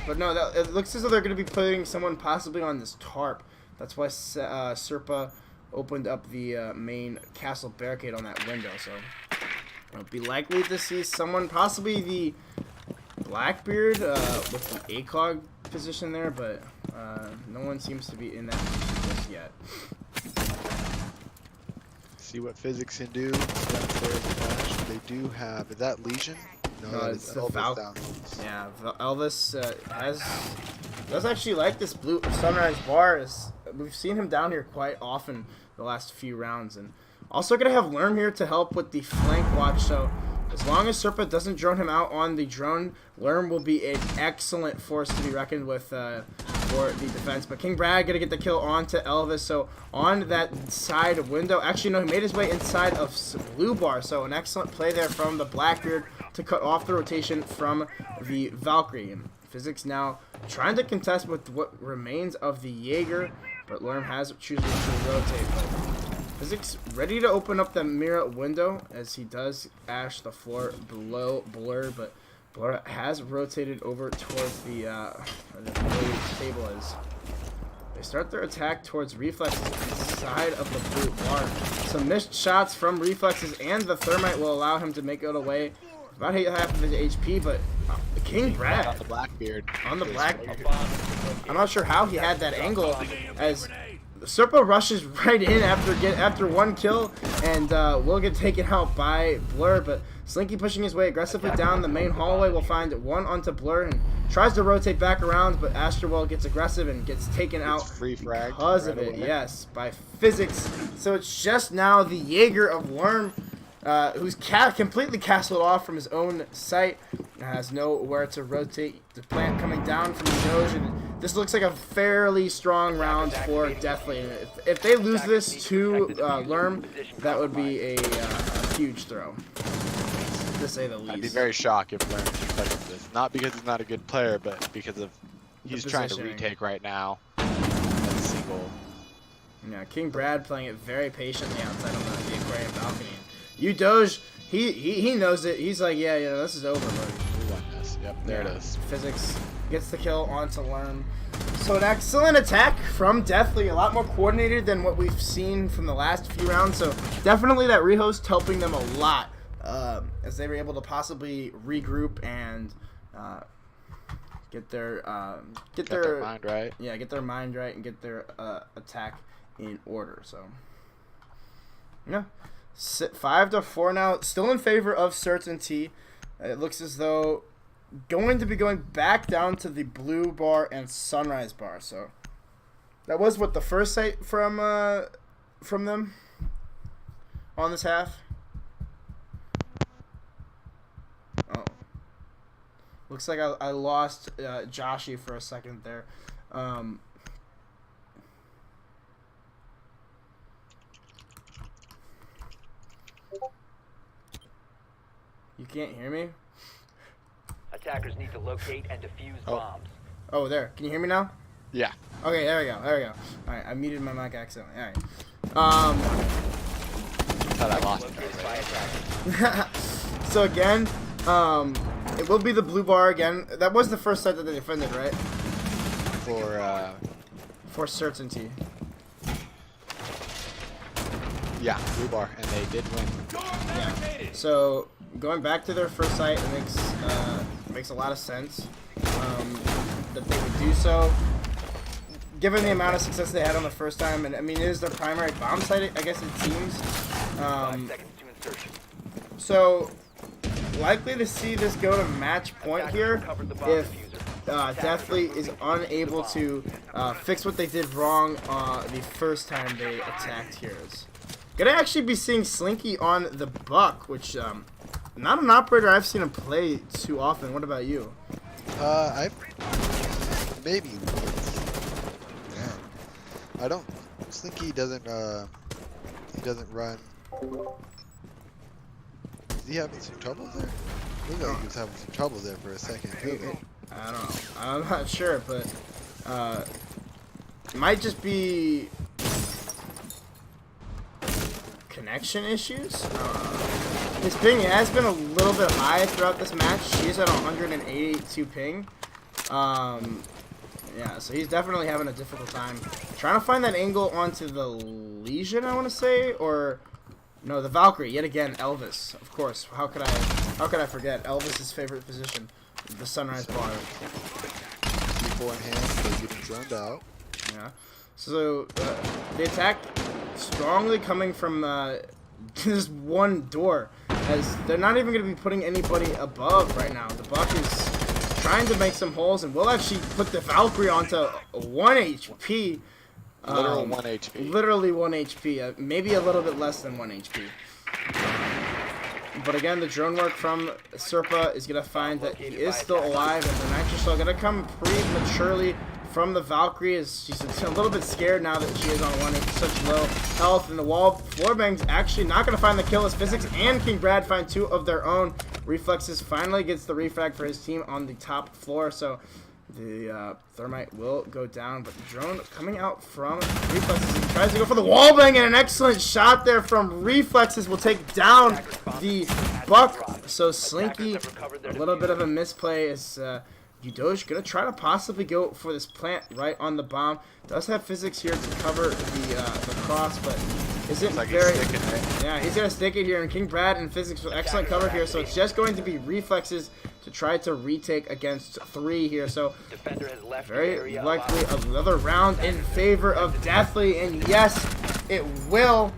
But no, it looks as though they're going to be putting someone possibly on this tarp. That's why Serpa opened up the main castle barricade on that window. So I'll be likely to see someone, possibly the Blackbeard with the ACOG position there, but no one seems to be in that position just yet. See what Physics can do. They do have, is that Legion? No, it's the Valkyrie. Yeah, Elvis does actually like this blue Sunrise bar. We've seen him down here quite often the last few rounds, and also gonna have Lerm here to help with the flank watch. So as long as Serpa doesn't drone him out on the drone, Lerm will be an excellent force to be reckoned with for the defense. But King Brad gonna get the kill onto Elvis. So on that side window, actually no, he made his way inside of blue bar. So an excellent play there from the Blackbeard to cut off the rotation from the Valkyrie. And Physics now trying to contest with what remains of the Jaeger, but Lerm has chosen to rotate. But Physics ready to open up the mirror window as he does ash the floor below Blur, but Blur has rotated over towards the table as they start their attack towards Reflexes inside of the blue bar. Some missed shots from Reflexes, and the Thermite will allow him to make it away. About half of his HP, but King Brad on the Blackbeard. I'm not sure how he had that angle, as Serpa rushes right in after one kill, and will get taken out by Blur, but Slinky pushing his way aggressively down the main hallway will find one onto Blur and tries to rotate back around, but Astrowell gets aggressive and gets taken out free fragged because of it, yes, by Physics. So it's just now the Jaeger of Worm, who's completely castled off from his own site, has nowhere to rotate. The plant coming down from the Doge, and this looks like a fairly strong round for Deathly. If they lose this to Lerm, that would be a huge throw, to say the least. I'd be very shocked if Lerm touches this. Not because he's not a good player, but because of he's trying to retake right now. That's a single. Yeah, King Brad playing it very patiently outside on the Aquarium balcony. You Doge, he knows it. He's like, yeah, this is over, buddy. We won this. Yep, there it is. Physics gets the kill onto Lerm. So an excellent attack from Deathly, a lot more coordinated than what we've seen from the last few rounds. So definitely that rehost helping them a lot as they were able to possibly regroup and get their mind right. Yeah, get their mind right and get their attack in order. So yeah. 5-4 now, still in favor of Certainty. It looks as though going to be going back down to the Blue Bar and Sunrise Bar. So that was what the first sight from them on this half. Oh, looks like I lost Joshy for a second there. You can't hear me? Attackers need to locate and defuse bombs. Oh, there. Can you hear me now? Yeah. Okay, there we go. Alright, I muted my mic accidentally. Alright. I thought I lost it. So again, it will be the Blue Bar again. That was the first site that they defended, right? For Certainty. Yeah, Blue Bar, and they did win. Yeah. So going back to their first site, it makes a lot of sense that they would do so, given the amount of success they had on the first time. And I mean, it is their primary bomb site, I guess it seems. 5 seconds to insertion. So likely to see this go to match point here if Deathly is unable to fix what they did wrong the first time they attacked Heroes. Gonna actually be seeing Slinky on the Buck, which not an operator I've seen him play too often. What about you? Maybe once. Yeah. I don't. Slinky doesn't. He doesn't run. Is he having some trouble there? Looked like he was having some trouble there for a second. I don't know. I'm not sure, but it might just be connection issues. His ping has been a little bit high throughout this match. He's at 182 ping. Yeah, so he's definitely having a difficult time trying to find that angle onto the Legion, I want to say, or no, the Valkyrie. Yet again, Elvis, of course. How could I forget Elvis's favorite position, the Sunrise Bar. People in hand, they're getting droned out. Yeah. So the attack strongly coming from just one door, as they're not even going to be putting anybody above right now. The Buck is trying to make some holes, and will actually put the Valkyrie onto 1 HP. Literal 1 HP. Literally 1 HP. Maybe a little bit less than 1 HP. But again, the drone work from Serpa is going to find that he is still alive, and the Nitrous are going to come prematurely from the Valkyrie, as she's a little bit scared now that she is on such low health. And the wall floor bang's actually not going to find the kill, as Physics and King Brad find 2 of their own. Reflexes finally gets the refrag for his team on the top floor, so the Thermite will go down. But the drone coming out from Reflexes, he tries to go for the wall bang, and an excellent shot there from Reflexes will take down the Buck. So Slinky, a little bit of a misplay as Udoge gonna try to possibly go for this plant right on the bomb. Does have Physics here to cover the cross, but isn't like very. He's sticking, right? Yeah, he's gonna stick it here, and King Brad and Physics with excellent cover here. So it's just going to be Reflexes to try to retake against 3 here. So Defender has left the very area. likely another round in favor of Deathly, and yes, it will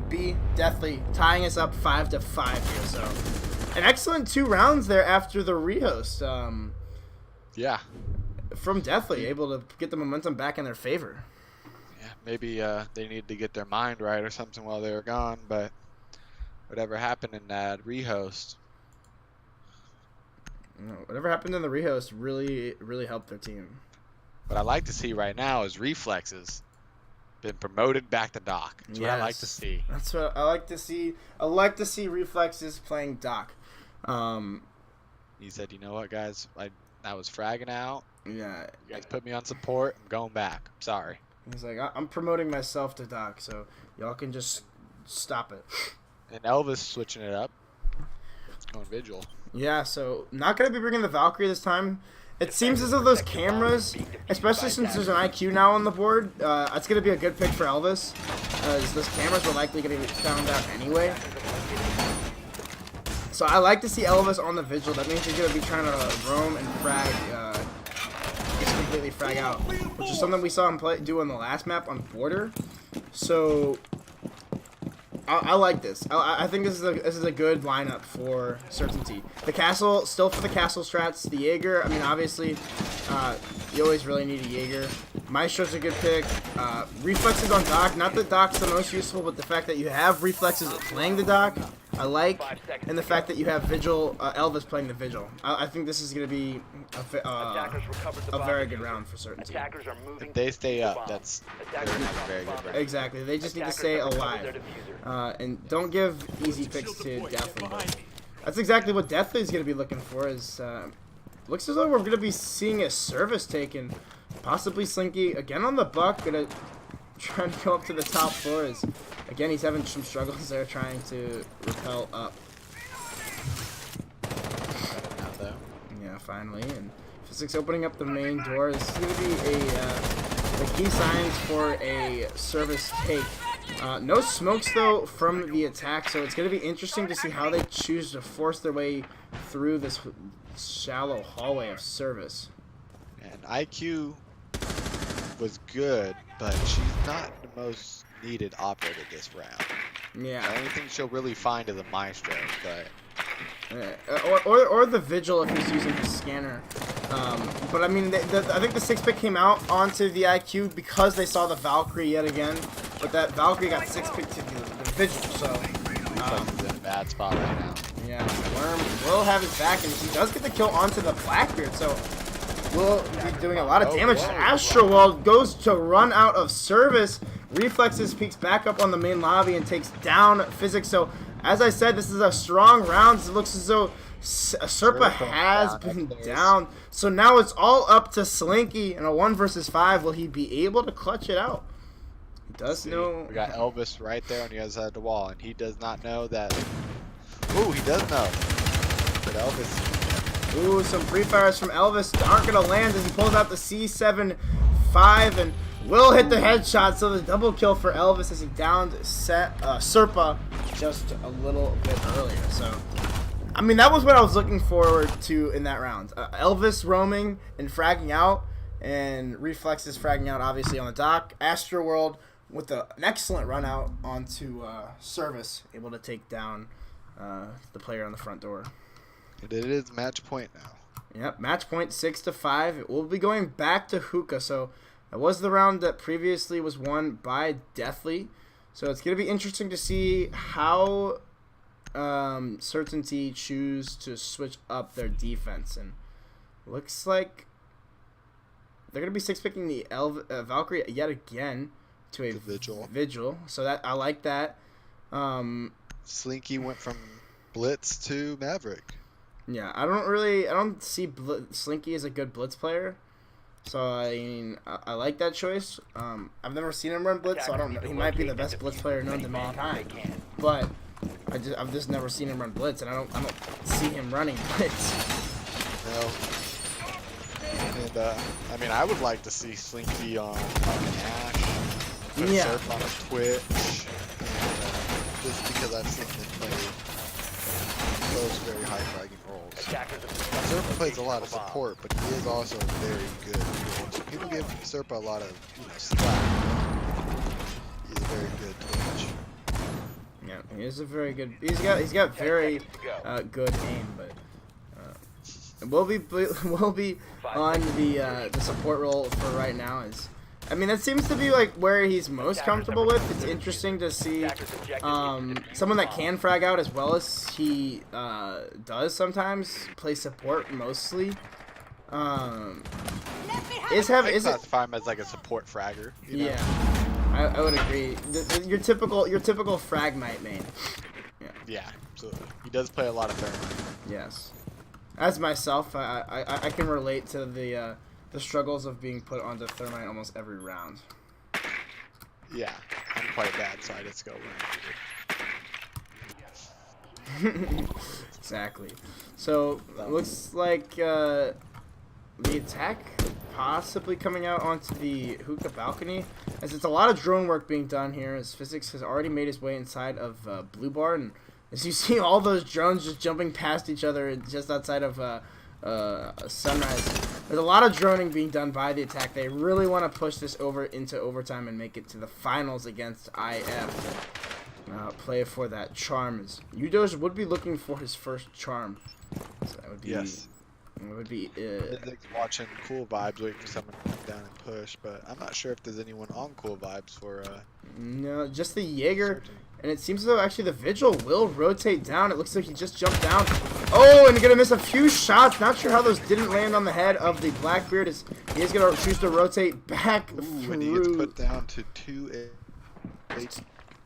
be Deathly tying us up 5-5 here. So an excellent 2 rounds there after the rehost. Yeah. From Deathly, able to get the momentum back in their favor. Yeah, maybe they needed to get their mind right or something while they were gone, but whatever happened in that rehost. Whatever happened in the rehost really helped their team. What I like to see right now is Reflexes been promoted back to Doc. That's what I like to see. That's what I like to see. I like to see Reflexes playing Doc. He said, you know what, guys? I was fragging out. Yeah. You guys put me on support. I'm going back. I'm sorry. He's like, I'm promoting myself to Doc, so y'all can just stop it. And Elvis switching it up. Going Vigil. Yeah, so not going to be bringing the Valkyrie this time. It seems as though those cameras, especially since there's an IQ now on the board, it's going to be a good pick for Elvis, as those cameras were likely going to be found out anyway. So I like to see Elvis on the Vigil. That means he's going to be trying to roam and frag, just completely frag out, which is something we saw him do on the last map on Border. So I like this. I think this is a good lineup for Certainty. The Castle, still for the Castle strats. The Jaeger, I mean, obviously, you always really need a Jaeger. Maestro's a good pick. Reflexes on Doc. Not that Doc's the most useful, but the fact that you have Reflexes playing the Doc, I like. And the fact that you have Vigil, Elvis playing the Vigil. I think this is going to be a very good round for Certainty. If they stay up, that's a very good round. Exactly. They just need to stay alive. And don't give easy picks to Deathly. That's exactly what Deathly is going to be looking for. Is looks as though we're going to be seeing a service taken. Possibly Slinky again on the buck. Gonna try to go up to the top floors. Again, he's having some struggles there trying to rappel up. Yeah, finally. And Physics opening up the main door. This is going to be the key signs for a service take. No smokes, though, from the attack, so it's going to be interesting to see how they choose to force their way through this shallow hallway of service. And IQ was good, but she's not the most needed operator this round. Yeah. The only thing she'll really find is a Maestro, but... Or the Vigil if he's using his scanner. But I mean, I think the 6-pick came out onto the IQ because they saw the Valkyrie yet again. But that Valkyrie got 6-picked to the Vigil, so... he's in a bad spot right now. Yeah, Worm will have his back, and he does get the kill onto the Blackbeard, so... Will be doing a lot of damage. Astroworld goes to run out of service. Reflexes peeks back up on the main lobby and takes down Physics. So, as I said, this is a strong round. It looks as though Serpa has been down. So now it's all up to Slinky in a 1 versus 5. Will he be able to clutch it out? He does know. We got Elvis right there on the other side of the wall, and he does not know that. Ooh, he does know. But Elvis. Ooh, some free fires from Elvis aren't going to land as he pulls out the C7-5 and will hit the headshot. So the double kill for Elvis as he downed Serpa just a little bit earlier. So, I mean, that was what I was looking forward to in that round. Elvis roaming and fragging out, and Reflexes fragging out obviously on the dock. Astroworld with an excellent run out onto Service, able to take down the player on the front door. It is match point now. Yep, match point 6-5. It will be going back to Hookah. So that was the round that previously was won by Deathly. So it's going to be interesting to see how Certainty choose to switch up their defense. And looks like they're going to be 6-picking the Valkyrie yet again to a Vigil. So that I like that. Slinky went from Blitz to Maverick. Yeah, I don't see Slinky as a good Blitz player. So, I mean, I like that choice. I've never seen him run Blitz, so I don't know. He might be the best Blitz player known to mankind. But I've just never seen him run Blitz, and I don't see him running Blitz. No. And, I mean, I would like to see Slinky on Ash. Yeah. Surf on a Twitch. Just because I've seen him play so push very high fragging roles. Attackers have Serpa plays a lot of the bomb. support, but he is also very good. So people give Serpa a lot of slack. He's very good to watch. Yeah, he is a very good. He's got very good aim, but we'll be on the support role for right now. I mean, that seems to be like where he's most comfortable with. It's interesting to see someone that can frag out as well as he does sometimes play support mostly. I classify him as like a support fragger. You know? Yeah, I would agree. Your typical fragmite main. Yeah, absolutely. He does play a lot of thermite. Yes. As myself, I can relate to the struggles of being put onto thermite almost every round. Yeah, I'm quite bad, so I just go Exactly. So looks like the attack possibly coming out onto the hookah balcony, as it's a lot of drone work being done here. As Physics has already made his way inside of Blue Bar, and as you see all those drones just jumping past each other just outside of Sunrise. There's a lot of droning being done by the attack. They really want to push this over into overtime and make it to the finals against IF. Play for that charm. As Udoge would be looking for his first charm. So that would be, Yes. It would be. Physics watching Cool Vibes, waiting for someone to come down and push, but I'm not sure if there's anyone on Cool Vibes for. No, just the Jaeger. And it seems as though actually the Vigil will rotate down. It looks like he just jumped down. Oh, and gonna miss a few shots. Not sure how those didn't land on the head of the Blackbeard. He is gonna choose to rotate back through. And he gets put down to 2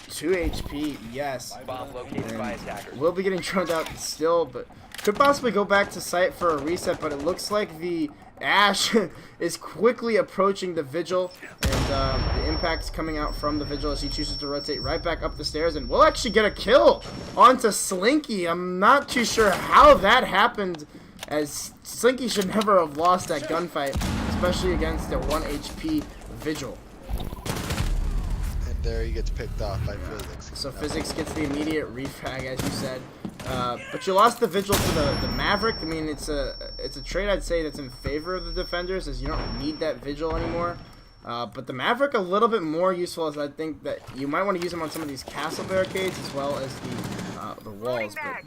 HP, yes. Bomb located by attackers. Will be getting droned out still, but could possibly go back to site for a reset. But it looks like the Ash is quickly approaching the Vigil, and the impact's coming out from the Vigil as he chooses to rotate right back up the stairs, and we'll actually get a kill onto Slinky. I'm not too sure how that happened, as Slinky should never have lost that gunfight, especially against a 1 HP Vigil. And there he gets picked off by Physics. So Physics gets the immediate refrag, as you said. But you lost the Vigil to the Maverick. I mean, it's a trade I'd say that's in favor of the defenders, as you don't need that Vigil anymore. But the Maverick a little bit more useful, as I think that you might want to use him on some of these castle barricades as well as the walls. But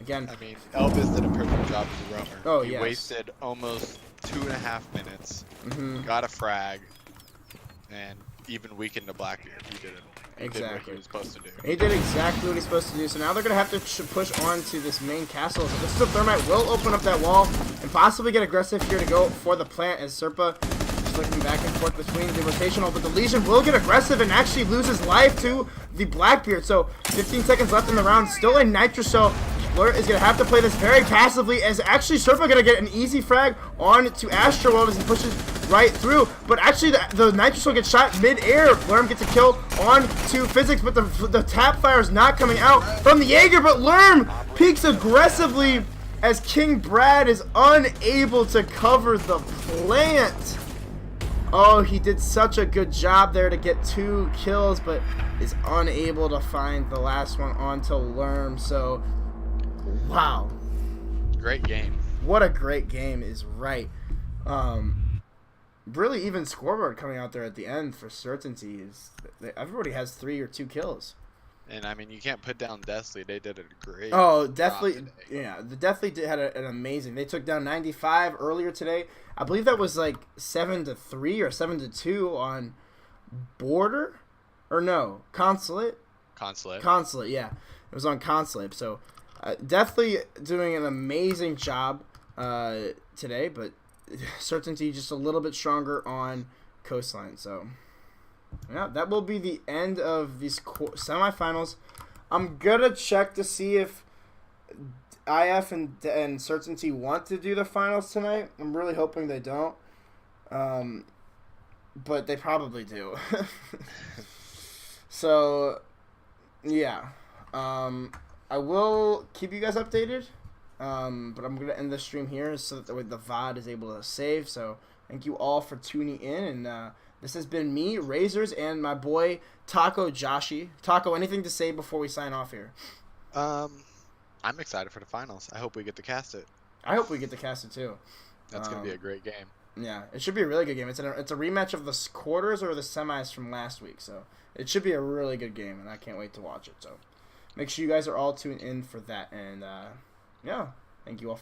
again, I mean, Elvis did a perfect job as a roamer. Oh, he yes. wasted almost 2.5 minutes, got a frag, and even weakened the Blackbeard. He did it. He did what he was supposed to do. He did exactly what he's supposed to do. So now they're going to have to push on to this main castle. So this is the Thermite will open up that wall and possibly get aggressive here to go for the plant, as Serpa is looking back and forth between the rotational. But the Legion will get aggressive and actually loses life to the Blackbeard. So 15 seconds left in the round. Still a Nitro Cell. Blur is going to have to play this very passively, as actually Serpa going to get an easy frag on to Astroworld as he pushes right through. But actually the Nitro Cell gets shot mid-air. Lerm gets a kill on to Physics, but the tap fire is not coming out from the Jaeger. But Lerm peeks aggressively as King Brad is unable to cover the plant. Oh, he did such a good job there to get 2 kills, but is unable to find the last one onto Lerm. So wow. Great game. What a great game is right. Really even scoreboard coming out there at the end for certainty is everybody has 3 or 2 kills. And I mean, you can't put down Deathly. They did a great. Oh, Deathly, yeah, the Deathly had an amazing. They took down 95 earlier today. I believe that was like 7-3 or 7-2 on Border, or no, Consulate. Consulate, yeah, it was on Consulate. So Deathly doing an amazing job today, but certainty just a little bit stronger on Coastline. So yeah, that will be the end of these semifinals. I'm gonna check to see if IF and certainty want to do the finals tonight. I'm really hoping they don't, but they probably do. So yeah, I will keep you guys updated. But I'm going to end the stream here so that the VOD is able to save. So thank you all for tuning in. And this has been me, Razors, and my boy Taco Joshi. Taco, anything to say before we sign off here? I'm excited for the finals. I hope we get to cast it. I hope we get to cast it too. That's going to be a great game. Yeah, it should be a really good game. It's a rematch of the quarters or the semis from last week, so it should be a really good game, and I can't wait to watch it. So make sure you guys are all tuned in for that. And yeah, thank you all for